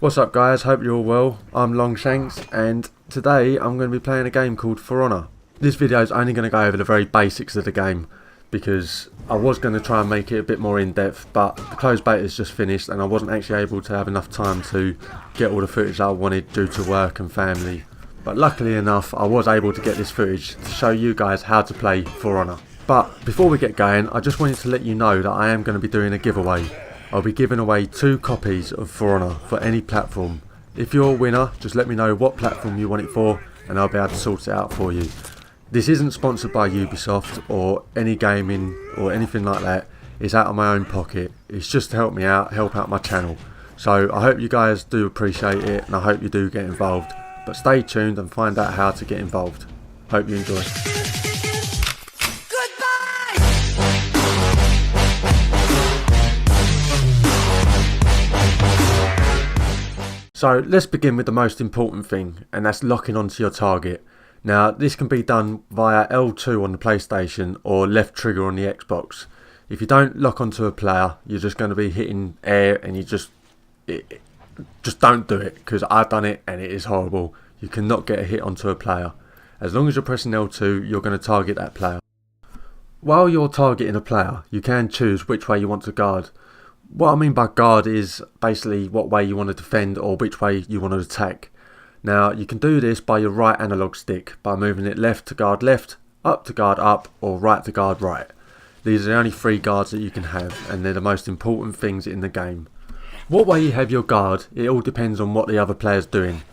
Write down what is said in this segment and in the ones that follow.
What's up guys, hope you're all well. I'm Longshanks and today I'm going to be playing a game called For Honor. This video is only going to go over the very basics of the game because I was going to try and make it a bit more in depth, but the closed beta is just finished and I wasn't actually able to have enough time to get all the footage that I wanted due to work and family. But luckily enough I was able to get this footage to show you guys how to play For Honor. But before we get going, I just wanted to let you know that I am going to be doing a giveaway. I'll be giving away 2 copies of For Honor for any platform. If you're a winner, just let me know what platform you want it for and I'll be able to sort it out for you. This isn't sponsored by Ubisoft or any gaming or anything like that. It's out of my own pocket. It's just to help me out, help out my channel. So I hope you guys do appreciate it and I hope you do get involved. But stay tuned and find out how to get involved. Hope you enjoy. So let's begin with the most important thing, and that's locking onto your target. Now this can be done via L2 on the PlayStation or left trigger on the Xbox. If you don't lock onto a player, you're just going to be hitting air and you just don't do it, because I've done it and it is horrible. You cannot get a hit onto a player. As long as you're pressing L2, you're going to target that player. While you're targeting a player, you can choose which way you want to guard. What I mean by guard is basically what way you want to defend or which way you want to attack. Now you can do this by your right analog stick by moving it left to guard left, up to guard up, or right to guard right. These are the only 3 guards that you can have and they're the most important things in the game. What way you have your guard, it all depends on what the other player's doing.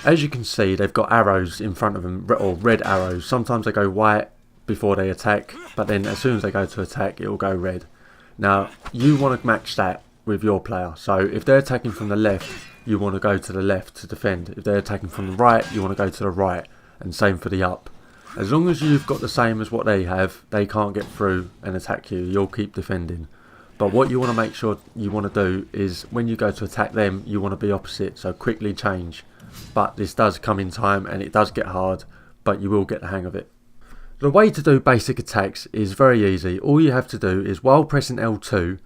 As you can see, they've got arrows in front of them, or red arrows. Sometimes they go white before they attack, but then as soon as they go to attack it will go red. Now, you want to match that with your player. So if they're attacking from the left, you want to go to the left to defend. If they're attacking from the right, you want to go to the right. And same for the up. As long as you've got the same as what they have, they can't get through and attack you. You'll keep defending. But what you want to make sure you want to do is when you go to attack them, you want to be opposite. So quickly change. But this does come in time and it does get hard, but you will get the hang of it. The way to do basic attacks is very easy. All you have to do is while pressing L2,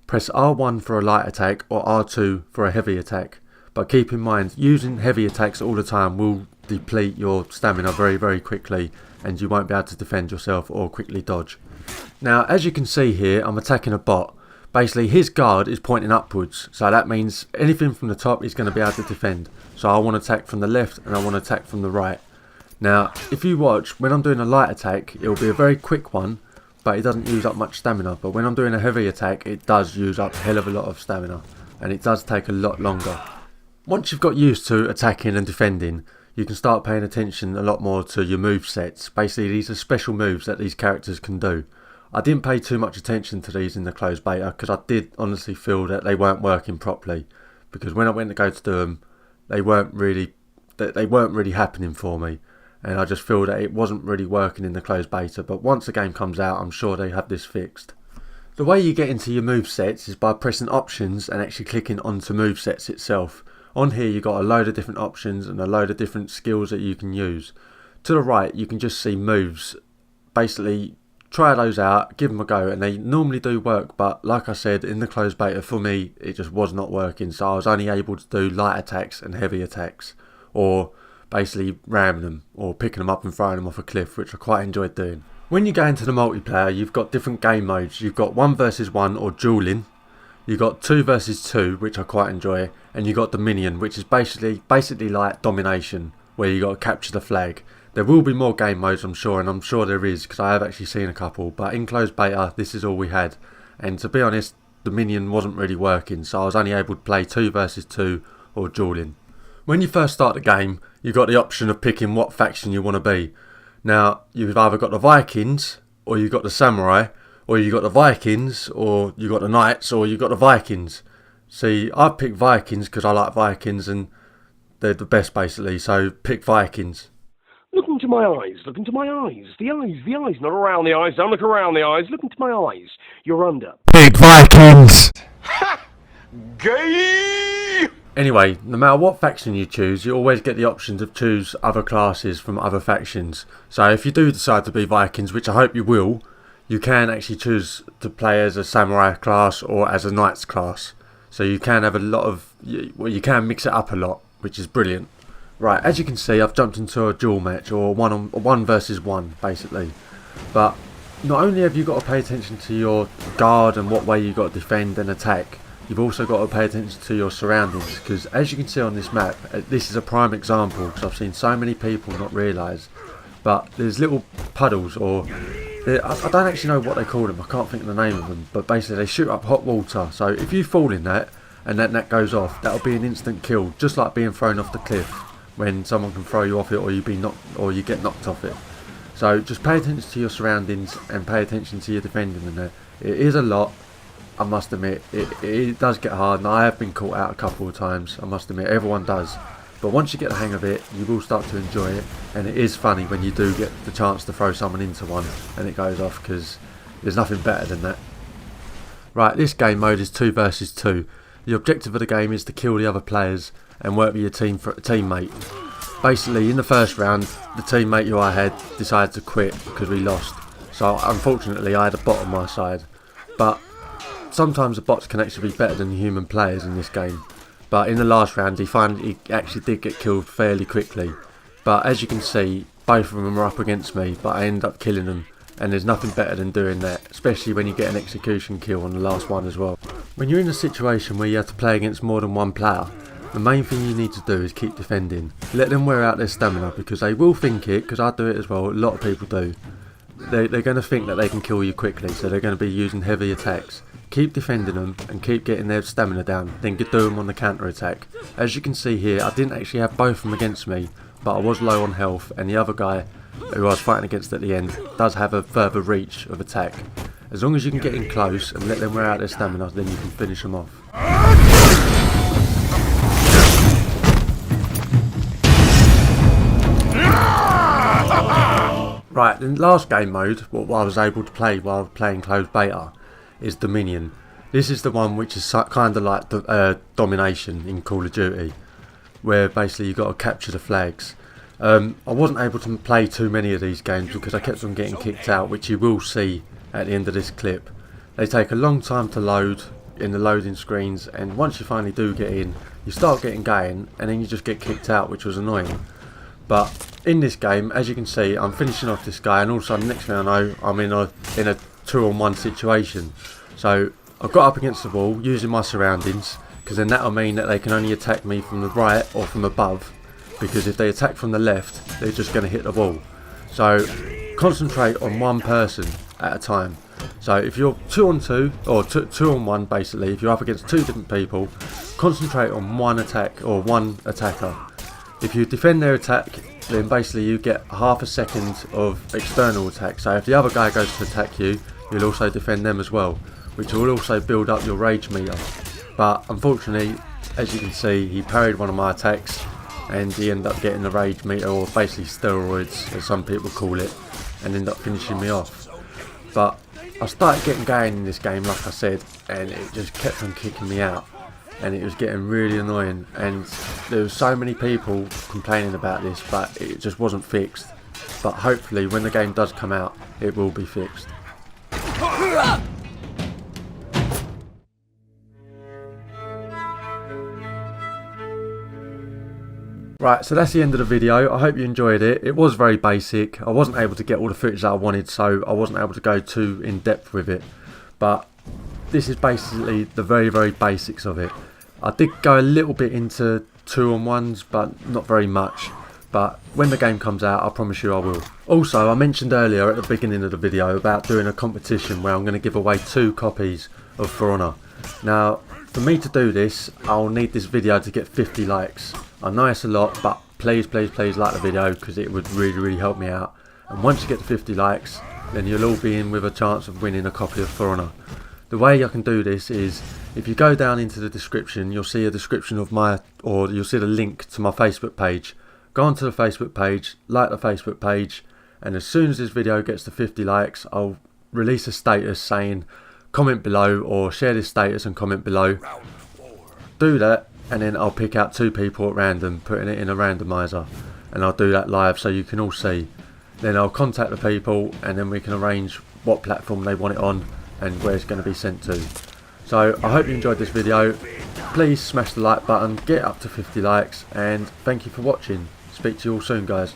press R1 for a light attack or R2 for a heavy attack. But keep in mind, using heavy attacks all the time will deplete your stamina very quickly and you won't be able to defend yourself or quickly dodge. Now as you can see here, I'm attacking a bot. Basically his guard is pointing upwards, so that means anything from the top is going to be able to defend. So I want to attack from the left and I want to attack from the right. Now, if you watch, when I'm doing a light attack, it will be a very quick one, but it doesn't use up much stamina. But when I'm doing a heavy attack, it does use up a hell of a lot of stamina, and it does take a lot longer. Once you've got used to attacking and defending, you can start paying attention a lot more to your move sets. Basically, these are special moves that these characters can do. I didn't pay too much attention to these in the closed beta, because I did honestly feel that they weren't working properly. Because when I went to go to do them, they weren't really happening for me. And I just feel that it wasn't really working in the closed beta, but once the game comes out I'm sure they have this fixed. The way you get into your movesets is by pressing options and actually clicking onto movesets itself. On here you've got a load of different options and a load of different skills that you can use. To the right you can just see moves. Basically try those out, give them a go, and they normally do work, but like I said in the closed beta for me it just was not working, so I was only able to do light attacks and heavy attacks, or basically ramming them or picking them up and throwing them off a cliff, which I quite enjoyed doing. When you go into the multiplayer, you've got different game modes. You've got 1 versus 1 or dueling. You've got 2 versus 2, which I quite enjoy, and you've got Dominion, which is basically like domination, where you got to capture the flag. There will be more game modes, I'm sure, and I'm sure there is because I have actually seen a couple. But in closed beta, this is all we had, and to be honest, Dominion wasn't really working, so I was only able to play 2 versus 2 or dueling. When you first start the game, you've got the option of picking what faction you want to be. Now, you've either got the Vikings, or you've got the Samurai, or you've got the Vikings, or you've got the Knights, or you've got the Vikings. See, I picked Vikings because I like Vikings and they're the best basically, so pick Vikings. Look into my eyes, look into my eyes. The eyes, not around the eyes, don't look around the eyes, look into my eyes. You're under. Pick Vikings! Ha! Gay! Anyway, no matter what faction you choose, you always get the option to choose other classes from other factions. So if you do decide to be Vikings, which I hope you will, you can actually choose to play as a Samurai class or as a Knights class. So you can have a lot of, well, you can mix it up a lot, which is brilliant. Right, as you can see, I've jumped into a duel match, or one versus one basically. But not only have you got to pay attention to your guard and what way you've got to defend and attack, you've also got to pay attention to your surroundings, because as you can see on this map, this is a prime example, because I've seen so many people not realise, but there's little puddles, or I don't actually know what they call them, I can't think of the name of them, but basically they shoot up hot water. So if you fall in that and that goes off, that'll be an instant kill, just like being thrown off the cliff when someone can throw you off it, or you get knocked off it. So just pay attention to your surroundings and pay attention to your defending in there. It is a lot, I must admit. It does get hard, and I have been caught out a couple of times, I must admit. Everyone does. But once you get the hang of it, you will start to enjoy it, and it is funny when you do get the chance to throw someone into one and it goes off, because there's nothing better than that. Right, this game mode is 2 versus 2. The objective of the game is to kill the other players and work with your teammate. Basically, in the first round, the teammate who I had decided to quit because we lost. So unfortunately, I had a bot on my side. But sometimes the bots can actually be better than the human players in this game. But in the last round, he actually did get killed fairly quickly. But as you can see, both of them were up against me, but I ended up killing them. And there's nothing better than doing that, especially when you get an execution kill on the last one as well. When you're in a situation where you have to play against more than one player, the main thing you need to do is keep defending. Let them wear out their stamina, because they will think it, because I do it as well, a lot of people do. They're going to think that they can kill you quickly, so they're going to be using heavy attacks. Keep defending them and keep getting their stamina down, then do them on the counter attack. As you can see here, I didn't actually have both of them against me, but I was low on health, and the other guy who I was fighting against at the end does have a further reach of attack. As long as you can get in close and let them wear out their stamina, then you can finish them off. Right, the last game mode, what I was able to play while playing closed beta, is Dominion. This is the one which is kind of like domination in Call of Duty, where basically you've got to capture the flags. I wasn't able to play too many of these games because I kept on getting kicked out, which you will see at the end of this clip. They take a long time to load in the loading screens, and once you finally do get in, you start getting going, and then you just get kicked out, which was annoying. But in this game, as you can see, I'm finishing off this guy, and also the next thing I know, I'm in a 2-on-1 situation. So I got up against the wall using my surroundings, because then that'll mean that they can only attack me from the right or from above, because if they attack from the left, they're just going to hit the wall. So concentrate on one person at a time. So if you're 2-on-2 or 2-on-1 basically, if you're up against 2 different people, concentrate on one attack or one attacker. If you defend their attack, then basically you get half a second of external attack. So if the other guy goes to attack you, you'll also defend them as well, which will also build up your rage meter. But unfortunately, as you can see, he parried one of my attacks and he ended up getting the rage meter, or basically steroids as some people call it, and ended up finishing me off. But I started getting going in this game, like I said, and it just kept on kicking me out, and it was getting really annoying, and there were so many people complaining about this, but it just wasn't fixed. But hopefully when the game does come out, it will be fixed. Right, so that's the end of the video. I hope you enjoyed it. It was very basic. I wasn't able to get all the footage that I wanted, so I wasn't able to go too in depth with it. But this is basically the very, very basics of it. I did go a little bit into 2-on-1s, but not very much. But when the game comes out, I promise you I will. Also, I mentioned earlier at the beginning of the video about doing a competition where I'm going to give away 2 copies of For Honor. Now, for me to do this, I'll need this video to get 50 likes. I know it's a lot, but please, please, please like the video, because it would really, really help me out. And once you get to 50 likes, then you'll all be in with a chance of winning a copy of For Honor. The way I can do this is, if you go down into the description, you'll see a description of you'll see the link to my Facebook page. Go onto the Facebook page, like the Facebook page, and as soon as this video gets to 50 likes, I'll release a status saying, comment below, or share this status and comment below. Do that, and then I'll pick out 2 people at random, putting it in a randomizer, and I'll do that live so you can all see. Then I'll contact the people, and then we can arrange what platform they want it on and where it's going to be sent to. So I hope you enjoyed this video. Please smash the like button, get up to 50 likes, and thank you for watching. Speak to you all soon, guys.